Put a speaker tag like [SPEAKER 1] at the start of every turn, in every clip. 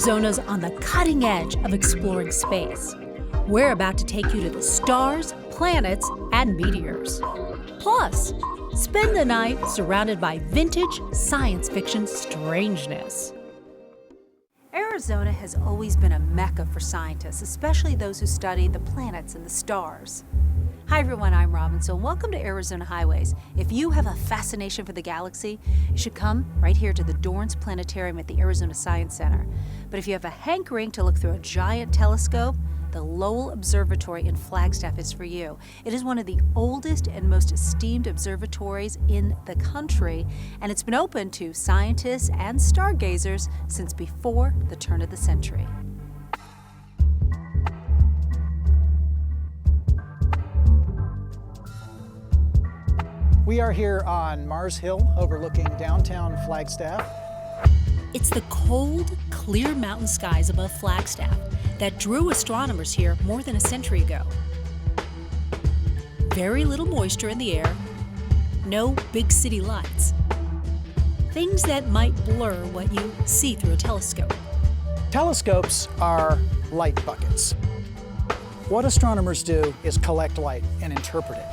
[SPEAKER 1] Arizona's on the cutting edge of exploring space. We're about to take you to the stars, planets, and meteors. Plus, spend the night surrounded by vintage science fiction strangeness. Arizona has always been a mecca for scientists, especially those who study the planets and the stars. Hi everyone, I'm Robin, so welcome to Arizona Highways. If you have a fascination for the galaxy, you should come right here to the Dorrance Planetarium at the Arizona Science Center. But if you have a hankering to look through a giant telescope, the Lowell Observatory in Flagstaff is for you. It is one of the oldest and most esteemed observatories in the country, and it's been open to scientists and stargazers since before the turn of the century.
[SPEAKER 2] We are here on Mars Hill overlooking downtown Flagstaff.
[SPEAKER 1] It's the cold, clear mountain skies above Flagstaff that drew astronomers here more than a century ago. Very little moisture in the air, no big city lights. Things that might blur what you see through a telescope.
[SPEAKER 2] Telescopes are light buckets. What astronomers do is collect light and interpret it.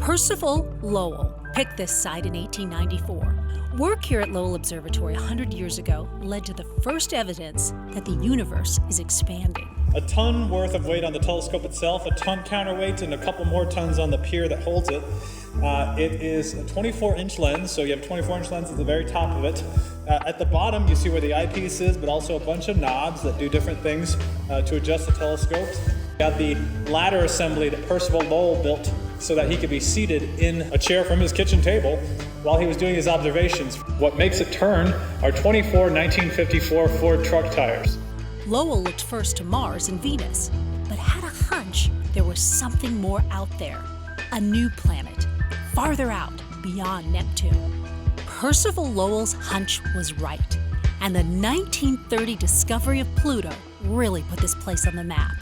[SPEAKER 1] Percival Lowell picked this site in 1894. Work here at Lowell Observatory 100 years ago led to the first evidence that the universe is expanding.
[SPEAKER 3] A ton worth of weight on the telescope itself, a ton counterweight, and a couple more tons on the pier that holds it. It is a 24-inch lens, so you have a 24-inch lens at the very top of it. At the bottom, you see where the eyepiece is, but also a bunch of knobs that do different things to adjust the telescopes. We got the ladder assembly that Percival Lowell built so that he could be seated in a chair from his kitchen table while he was doing his observations. What makes it turn are 24 1954 Ford truck tires.
[SPEAKER 1] Lowell looked first to Mars and Venus, but had a hunch there was something more out there. A new planet, farther out, beyond Neptune. Percival Lowell's hunch was right, and the 1930 discovery of Pluto really put this place on the map.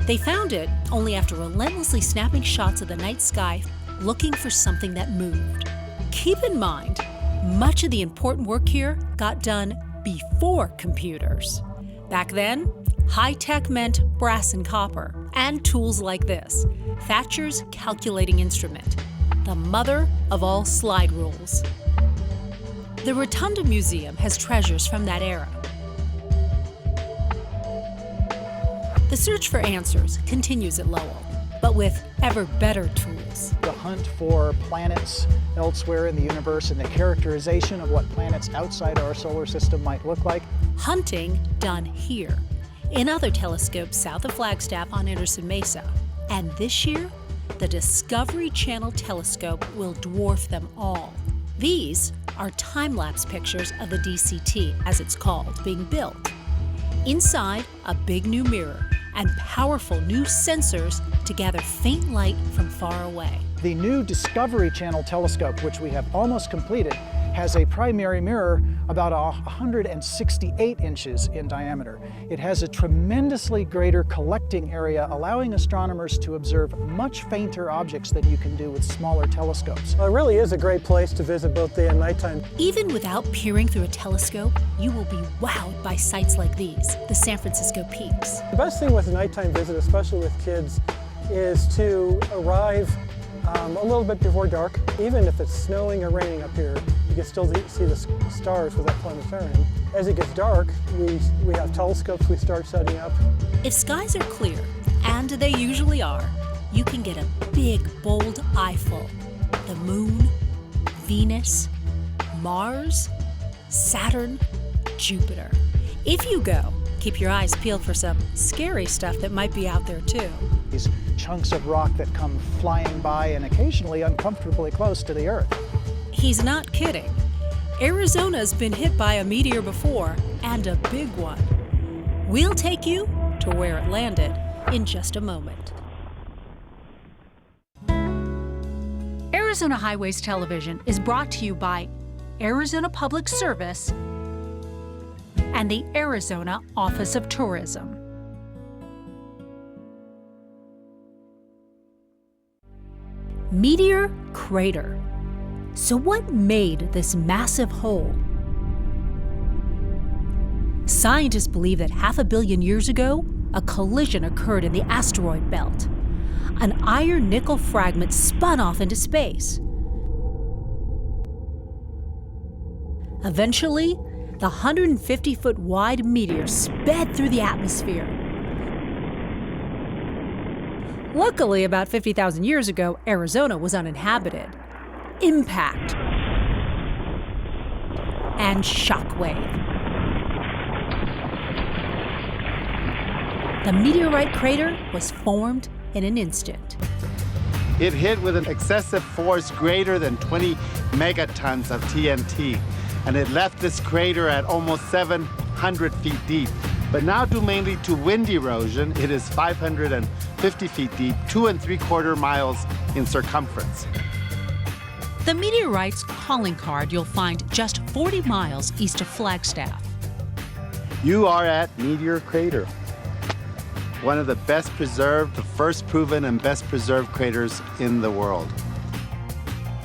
[SPEAKER 1] They found it only after relentlessly snapping shots of the night sky looking for something that moved. Keep in mind, much of the important work here got done before computers. Back then, high-tech meant brass and copper, and tools like this, Thatcher's calculating instrument, the mother of all slide rules. The Rotunda Museum has treasures from that era. The search for answers continues at Lowell, but with ever better tools.
[SPEAKER 2] The hunt for planets elsewhere in the universe and the characterization of what planets outside our solar system might look like.
[SPEAKER 1] Hunting done here, in other telescopes south of Flagstaff on Anderson Mesa. And this year, the Discovery Channel telescope will dwarf them all. These are time-lapse pictures of the DCT, as it's called, being built. Inside, a big new mirror and powerful new sensors to gather faint light from far away.
[SPEAKER 2] The new Discovery Channel telescope, which we have almost completed, has a primary mirror about 168 inches in diameter. It has a tremendously greater collecting area, allowing astronomers to observe much fainter objects than you can do with smaller telescopes.
[SPEAKER 4] Well, it really is a great place to visit both day and nighttime.
[SPEAKER 1] Even without peering through a telescope, you will be wowed by sights like these, the San Francisco Peaks.
[SPEAKER 4] The best thing with a nighttime visit, especially with kids, is to arrive a little bit before dark. Even if it's snowing or raining up here, you can still see the stars with that planetarium. As it gets dark, we have telescopes we start setting up.
[SPEAKER 1] If skies are clear, and they usually are, you can get a big, bold eyeful. The moon, Venus, Mars, Saturn, Jupiter. If you go, keep your eyes peeled for some scary stuff that might be out there too.
[SPEAKER 2] These chunks of rock that come flying by and occasionally uncomfortably close to the Earth.
[SPEAKER 1] He's not kidding. Arizona's been hit by a meteor before, and a big one. We'll take you to where it landed in just a moment. Arizona Highways Television is brought to you by Arizona Public Service and the Arizona Office of Tourism. Meteor Crater. So what made this massive hole? Scientists believe that 500 million years ago, a collision occurred in the asteroid belt. An iron-nickel fragment spun off into space. Eventually, the 150-foot wide meteor sped through the atmosphere. Luckily, about 50,000 years ago, Arizona was uninhabited. Impact and shockwave. The meteorite crater was formed in an instant.
[SPEAKER 5] It hit with an excessive force greater than 20 megatons of TNT, and it left this crater at almost 700 feet deep. But now, due mainly to wind erosion, it is 550 feet deep, 2 3/4 miles in circumference.
[SPEAKER 1] The meteorite's calling card you'll find just 40 miles east of Flagstaff.
[SPEAKER 5] You are at Meteor Crater, one of the best preserved, the first proven and best preserved craters in the world.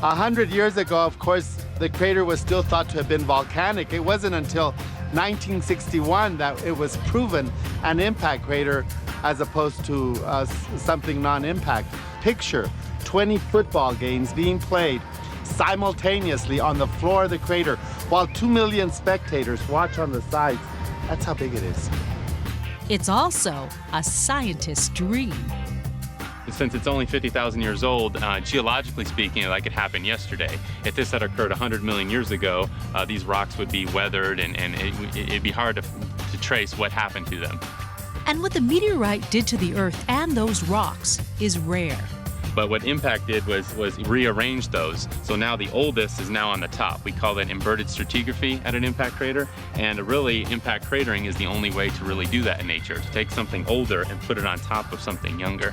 [SPEAKER 5] 100 years ago, of course, the crater was still thought to have been volcanic. It wasn't until 1961 that it was proven an impact crater as opposed to something non-impact. Picture 20 football games being played simultaneously on the floor of the crater while 2 million spectators watch on the sides. That's how big it is.
[SPEAKER 1] It's also a scientist's dream.
[SPEAKER 6] Since it's only 50,000 years old, geologically speaking, like it happened yesterday. If this had occurred 100 million years ago, these rocks would be weathered and it'd be hard to trace what happened to them.
[SPEAKER 1] And what the meteorite did to the Earth and those rocks is rare.
[SPEAKER 6] But what impact did was rearrange those. So now the oldest is now on the top. We call that inverted stratigraphy at an impact crater. And really, impact cratering is the only way to really do that in nature, to take something older and put it on top of something younger.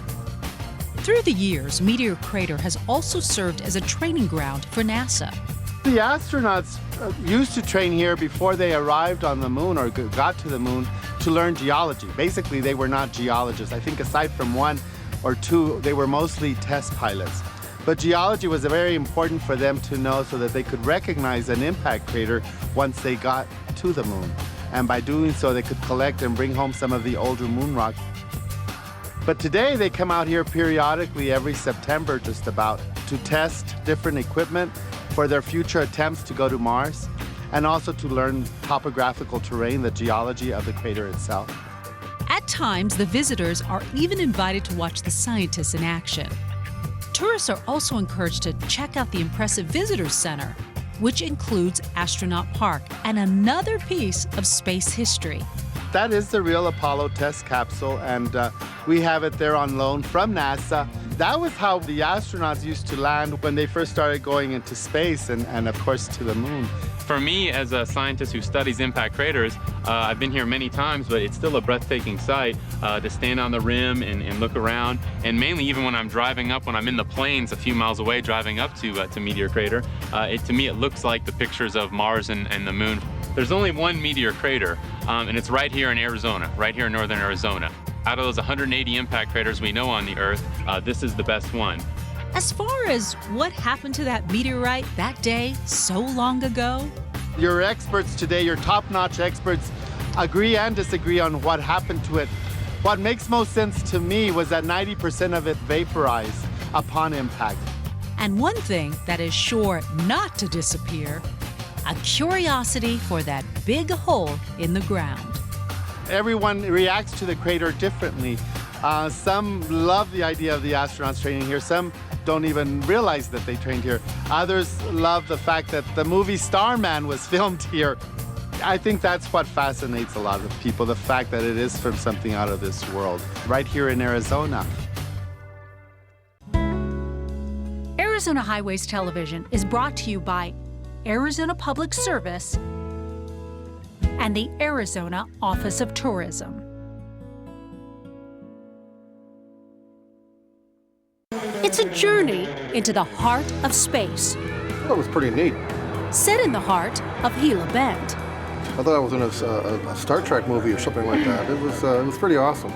[SPEAKER 1] Through the years, Meteor Crater has also served as a training ground for NASA.
[SPEAKER 5] The astronauts used to train here before they arrived on the moon or got to the moon to learn geology. Basically, they were not geologists. I think aside from one or two, they were mostly test pilots. But geology was very important for them to know so that they could recognize an impact crater once they got to the moon. And by doing so, they could collect and bring home some of the older moon rock. But today, they come out here periodically every September, just about, to test different equipment for their future attempts to go to Mars, and also to learn topographical terrain, the geology of the crater itself.
[SPEAKER 1] At times, the visitors are even invited to watch the scientists in action. Tourists are also encouraged to check out the impressive Visitors Center, which includes Astronaut Park and another piece of space history.
[SPEAKER 5] That is the real Apollo test capsule, and we have it there on loan from NASA. That was how the astronauts used to land when they first started going into space and of course, to the moon.
[SPEAKER 6] For me, as a scientist who studies impact craters, I've been here many times, but it's still a breathtaking sight to stand on the rim and look around. And mainly even when I'm driving up, when I'm in the plains a few miles away driving up to Meteor Crater, to me it looks like the pictures of Mars and the moon. There's only one Meteor Crater, and it's right here in Arizona, right here in northern Arizona. Out of those 180 impact craters we know on the Earth, this is the best one.
[SPEAKER 1] As far as what happened to that meteorite that day so long ago,
[SPEAKER 5] Your experts today, your top-notch experts, agree and disagree on what happened to it. What makes most sense to me was that 90% of it vaporized upon impact.
[SPEAKER 1] and one thing that is sure not to disappear, a curiosity for that big hole in the ground.
[SPEAKER 5] Everyone reacts to the crater differently. Some love the idea of the astronauts training here. Some don't even realize that they trained here. Others love the fact that the movie Starman was filmed here. I think that's what fascinates a lot of people, the fact that it is from something out of this world, right here in Arizona.
[SPEAKER 1] Arizona Highways Television is brought to you by Arizona Public Service and the Arizona Office of Tourism. It's a journey into the heart of space,
[SPEAKER 7] That was pretty neat.
[SPEAKER 1] set in the heart of Gila Bend.
[SPEAKER 7] I thought I was in a Star Trek movie or something like that. It was pretty awesome.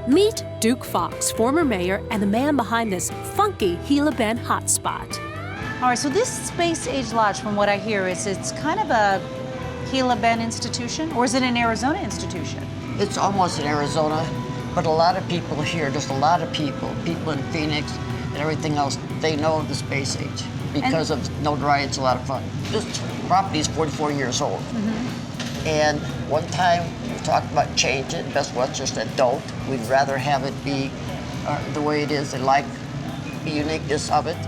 [SPEAKER 1] Meet Duke Fox, former mayor and the man behind this funky Gila Bend hotspot.
[SPEAKER 8] All right, so this Space Age Lodge, from what I hear, it's kind of a Gila Bend institution, or is it an Arizona institution?
[SPEAKER 9] It's almost in Arizona, but a lot of people here, just a lot of people in Phoenix and everything else, they know the space age because of notoriety. It's a lot of fun. This property is 44 years old. And one time we talked about changing it. Best Western said don't. We'd rather have it be the way it is. They like the uniqueness of it.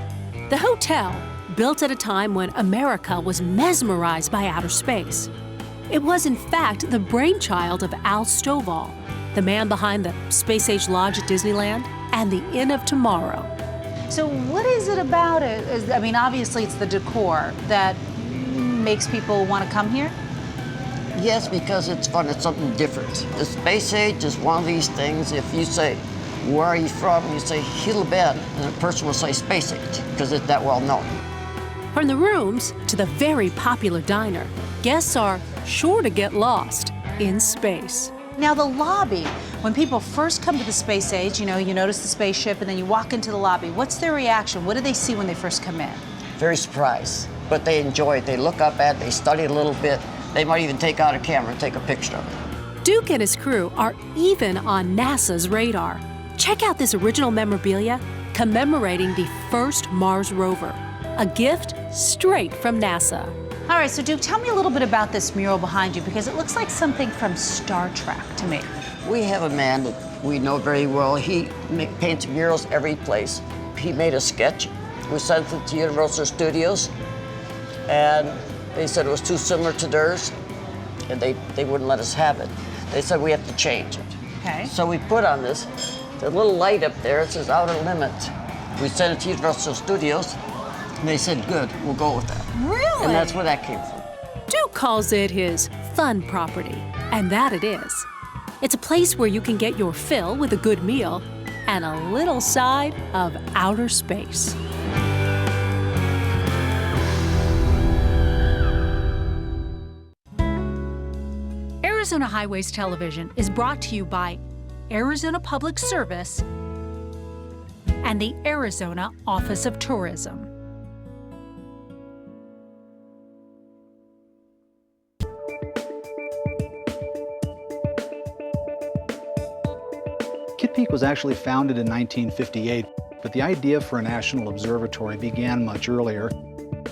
[SPEAKER 1] The hotel, built at a time when America was mesmerized by outer space. It was, in fact, the brainchild of Al Stovall, the man behind the Space Age Lodge at Disneyland and the Inn of Tomorrow.
[SPEAKER 8] So what is it about it? I mean, obviously it's the decor that makes people want to come here?
[SPEAKER 9] Yes, because it's fun. It's something different. The Space Age is one of these things. If you say, where are you from? You say Gila Bend, and a person will say Space Age because it's that well known.
[SPEAKER 1] From the rooms to the very popular diner, guests are sure to get lost in space.
[SPEAKER 8] Now the lobby, when people first come to the Space Age, you notice the spaceship and then you walk into the lobby. What's their reaction? What do they see when they first come in?
[SPEAKER 9] Very surprised, but they enjoy it. They look up at it, they study it a little bit. They might even take out a camera and take a picture of it.
[SPEAKER 1] Duke and his crew are even on NASA's radar. Check out this original memorabilia commemorating the first Mars rover, a gift straight from NASA.
[SPEAKER 8] All right, so Duke, tell me a little bit about this mural behind you, because it looks like something from Star Trek to me.
[SPEAKER 9] We have a man that we know very well. He paints murals every place. He made a sketch. We sent it to Universal Studios, and they said it was too similar to theirs, and they wouldn't let us have it. They said we have to change it.
[SPEAKER 8] Okay.
[SPEAKER 9] So we put on this, the little light up there, it says Outer Limits. We sent it to Universal Studios, and they said, good, we'll go with that.
[SPEAKER 8] Really?
[SPEAKER 9] And that's where that came from.
[SPEAKER 1] Duke calls it his fun property, and that it is. It's a place where you can get your fill with a good meal and a little side of outer space. Arizona Highways Television is brought to you by Arizona Public Service and the Arizona Office of Tourism.
[SPEAKER 2] Kitt Peak was actually founded in 1958, but the idea for a national observatory began much earlier.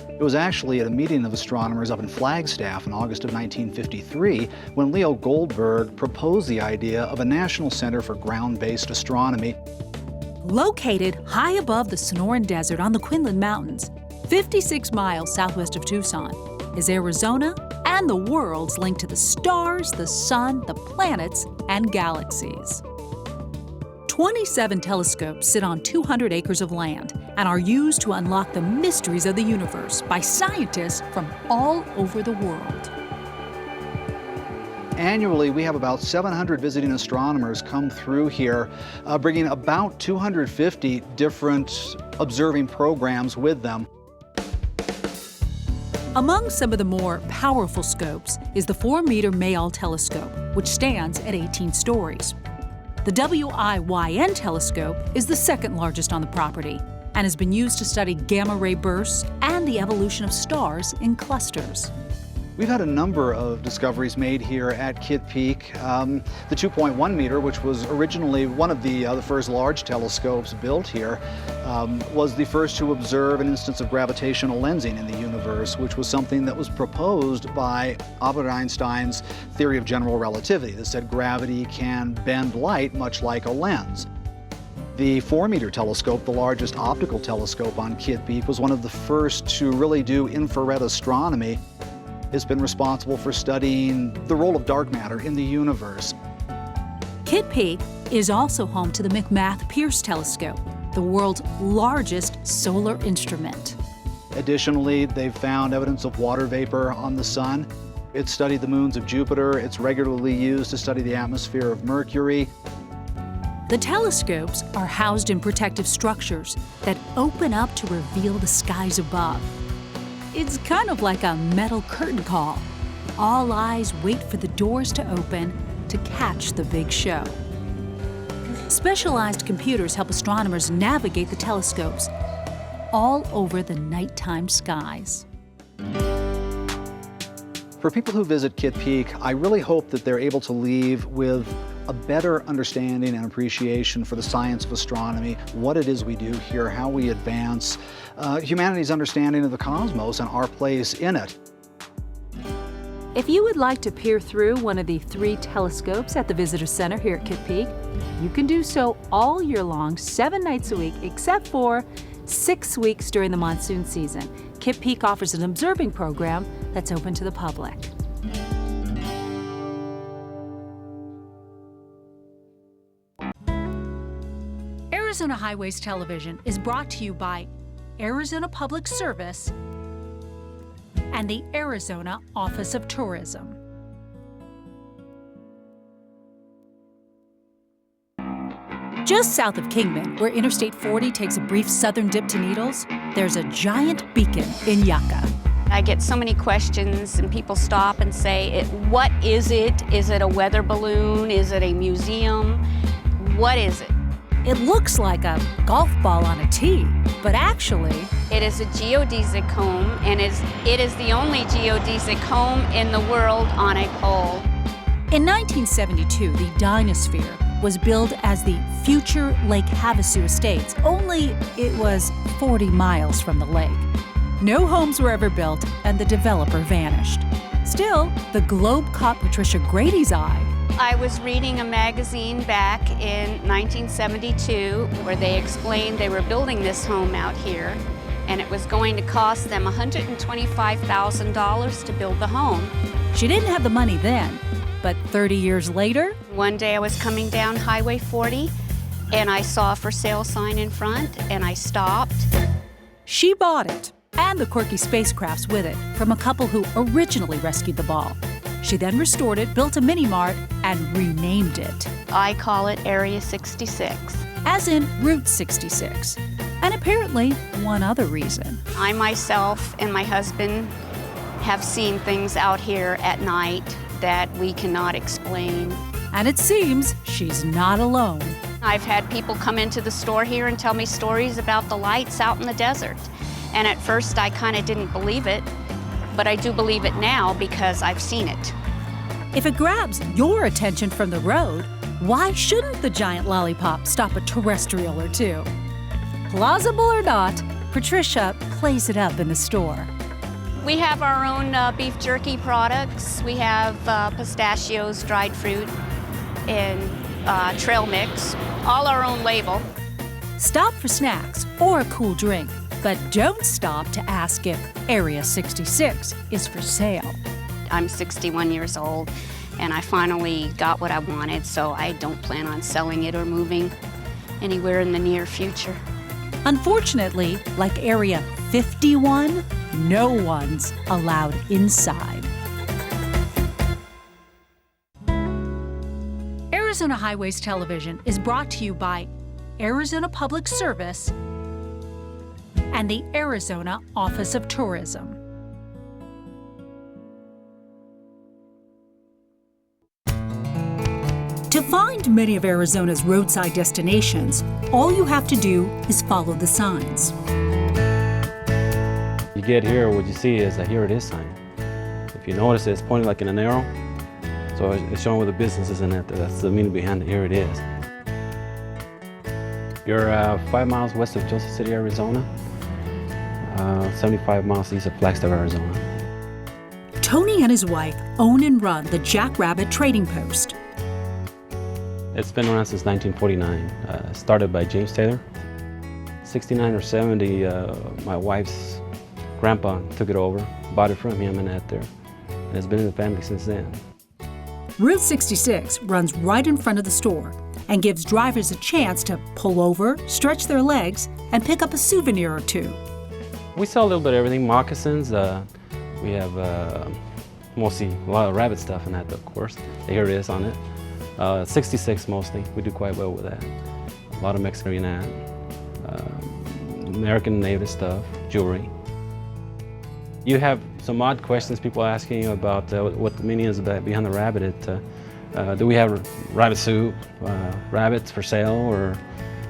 [SPEAKER 2] It was actually at a meeting of astronomers up in Flagstaff in August of 1953 when Leo Goldberg proposed the idea of a national center for ground-based astronomy.
[SPEAKER 1] Located high above the Sonoran Desert on the Quinlan Mountains, 56 miles southwest of Tucson, is Arizona and the world's link to the stars, the sun, the planets, and galaxies. 27 telescopes sit on 200 acres of land and are used to unlock the mysteries of the universe by scientists from all over the world.
[SPEAKER 2] Annually, we have about 700 visiting astronomers come through here, bringing about 250 different observing programs with them.
[SPEAKER 1] Among some of the more powerful scopes is the 4-meter Mayall telescope, which stands at 18 stories. The WIYN telescope is the second largest on the property and has been used to study gamma-ray bursts and the evolution of stars in clusters.
[SPEAKER 2] We've had a number of discoveries made here at Kitt Peak. The 2.1 meter, which was originally one of the first large telescopes built here, was the first to observe an instance of gravitational lensing in the universe, which was something that was proposed by Albert Einstein's theory of general relativity that said gravity can bend light much like a lens. The 4-meter telescope, the largest optical telescope on Kitt Peak, was one of the first to really do infrared astronomy. It's been responsible for studying the role of dark matter in the universe.
[SPEAKER 1] Kitt Peak is also home to the McMath-Pierce telescope, the world's largest solar instrument.
[SPEAKER 2] Additionally, they've found evidence of water vapor on the sun. It's studied the moons of Jupiter. It's regularly used to study the atmosphere of Mercury.
[SPEAKER 1] The telescopes are housed in protective structures that open up to reveal the skies above. It's kind of like a metal curtain call. All eyes wait for the doors to open to catch the big show. Specialized computers help astronomers navigate the telescopes all over the nighttime skies.
[SPEAKER 2] For people who visit Kitt Peak, I really hope that they're able to leave with a better understanding and appreciation for the science of astronomy, what it is we do here, how we advance humanity's understanding of the cosmos and our place in it.
[SPEAKER 1] If you would like to peer through one of the 3 telescopes at the Visitor Center here at Kitt Peak, you can do so all year long, 7 nights a week, except for 6 weeks during the monsoon season. Kitt Peak offers an observing program that's open to the public. Arizona Highways Television is brought to you by Arizona Public Service and the Arizona Office of Tourism. Just south of Kingman, where Interstate 40 takes a brief southern dip to Needles, there's a giant beacon in Yucca.
[SPEAKER 10] I get so many questions and people stop and say, what is it? Is it a weather balloon? Is it a museum? What is it?
[SPEAKER 1] It looks like a golf ball on a tee, but actually,
[SPEAKER 10] it is a geodesic comb, and it is the only geodesic comb in the world on a pole.
[SPEAKER 1] In 1972, the Dinosphere was billed as the future Lake Havasu Estates, only it was 40 miles from the lake. No homes were ever built, and the developer vanished. Still, the globe caught Patricia Grady's eye.
[SPEAKER 10] I was reading a magazine back in 1972 where they explained they were building this home out here, and it was going to cost them $125,000 to build the home.
[SPEAKER 1] She didn't have the money then, but 30 years later,
[SPEAKER 10] one day I was coming down Highway 40 and I saw a for sale sign in front, and I stopped.
[SPEAKER 1] She bought it, and the quirky spacecrafts with it, from a couple who originally rescued the ball. She then restored it, built a mini-mart, and renamed it.
[SPEAKER 10] I call it Area 66.
[SPEAKER 1] As in Route 66. And apparently, one other reason.
[SPEAKER 10] I myself and my husband have seen things out here at night that we cannot explain.
[SPEAKER 1] And it seems she's not alone.
[SPEAKER 10] I've had people come into the store here and tell me stories about the lights out in the desert. And at first I kind of didn't believe it, but I do believe it now because I've seen it.
[SPEAKER 1] If it grabs your attention from the road, why shouldn't the giant lollipop stop a terrestrial or two? Plausible or not, Patricia plays it up in the store.
[SPEAKER 10] We have our own beef jerky products. We have pistachios, dried fruit, and trail mix, all our own label.
[SPEAKER 1] Stop for snacks or a cool drink, but don't stop to ask if Area 66 is for sale.
[SPEAKER 10] I'm 61 years old, and I finally got what I wanted, so I don't plan on selling it or moving anywhere in the near future.
[SPEAKER 1] Unfortunately, like Area 51, no one's allowed inside. Arizona Highways Television is brought to you by Arizona Public Service and the Arizona Office of Tourism. To find many of Arizona's roadside destinations, all you have to do is follow the signs.
[SPEAKER 11] You get here, what you see is a "Here it is" sign. If you notice, it's pointing like in an arrow, so it's showing where the business is in it. That's the meaning behind it. Here it is. You're 5 miles west of Joseph City, Arizona, 75 miles east of Flagstaff, Arizona.
[SPEAKER 1] Tony and his wife own and run the Jackrabbit Trading Post.
[SPEAKER 11] It's been around since 1949. Started by James Taylor. 69 or 70, my wife's grandpa took it over, bought it from him, and it's been in the family since then.
[SPEAKER 1] Route 66 runs right in front of the store and gives drivers a chance to pull over, stretch their legs, and pick up a souvenir or two.
[SPEAKER 11] We sell a little bit of everything. Moccasins, we have mostly a lot of rabbit stuff in that, of course. Here it is on it. 66 mostly. We do quite well with that. A lot of Mexican in that. American native stuff, jewelry. You have some odd questions people asking about what the meaning is behind the rabbit. Do we have rabbit soup, rabbits for sale, or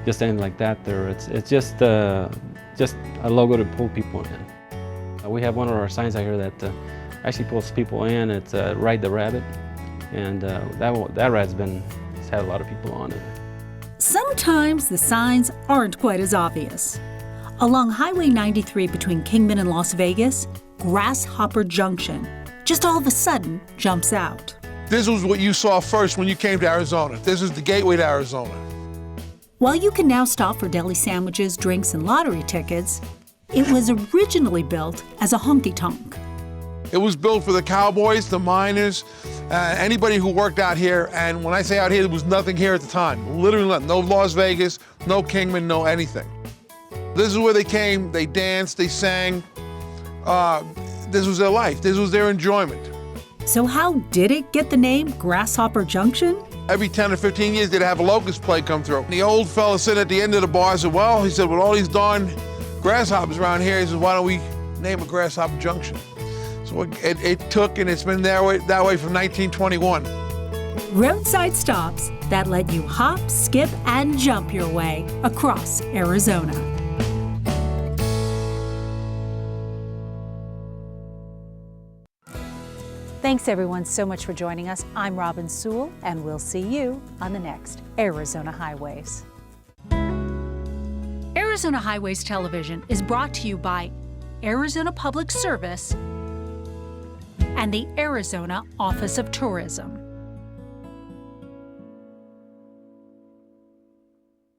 [SPEAKER 11] just anything like that? It's just a logo to pull people in. We have one of our signs out here that actually pulls people in. It's Ride the Rabbit, and that ride's had a lot of people on it.
[SPEAKER 1] Sometimes the signs aren't quite as obvious. Along Highway 93 between Kingman and Las Vegas, Grasshopper Junction just all of a sudden jumps out.
[SPEAKER 12] This was what you saw first when you came to Arizona. This is the gateway to Arizona.
[SPEAKER 1] While you can now stop for deli sandwiches, drinks, and lottery tickets, it was originally built as a honky-tonk.
[SPEAKER 12] It was built for the cowboys, the miners, anybody who worked out here. And when I say out here, there was nothing here at the time. Literally nothing. No Las Vegas, no Kingman, no anything. This is where they came, they danced, they sang. This was their life. This was their enjoyment.
[SPEAKER 1] So how did it get the name Grasshopper Junction?
[SPEAKER 12] Every 10 or 15 years, they'd have a locust play come through. The old fella sitting at the end of the bar said, well, he said, with all these darn grasshoppers around here, he said, why don't we name it Grasshopper Junction? So it took, and it's been that way from 1921.
[SPEAKER 1] Roadside stops that let you hop, skip, and jump your way across Arizona. Thanks everyone so much for joining us. I'm Robin Sewell, and we'll see you on the next Arizona Highways. Arizona Highways Television is brought to you by Arizona Public Service and the Arizona Office of Tourism.